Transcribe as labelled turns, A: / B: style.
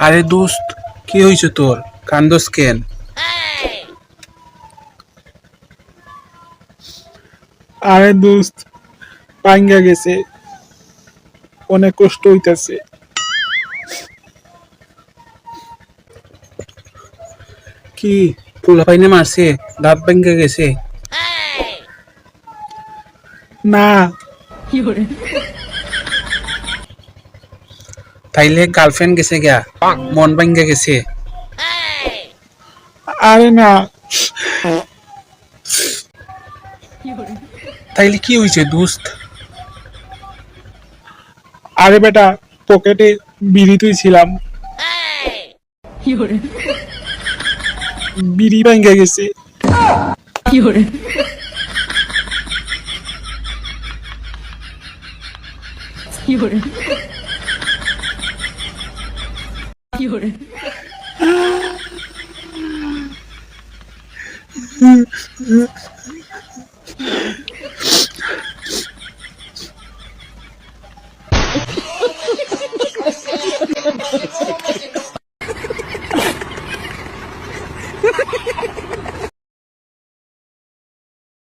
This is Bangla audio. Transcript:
A: আরে দোস্ত, কি হয়েছে তোর? কান্দোস কেন?
B: আরে দোস্ত, ভাঙ্গা গেছে, অনেক কষ্ট হইতাছে।
A: কি পোলাপাইনে মারছে? দাঁত ভেঙে গেছে?
B: না,
A: তাইলে গার্লফ্রেন্ড গেছে গা, মন ভেঙে গেছে?
B: আরে না,
A: তাইলে কি হয়েছে দোস্ত?
B: আরে বেটা, পকেটে বিড়ি তুইছিলাম, বিড়ি ভাঙ্গা গেছে।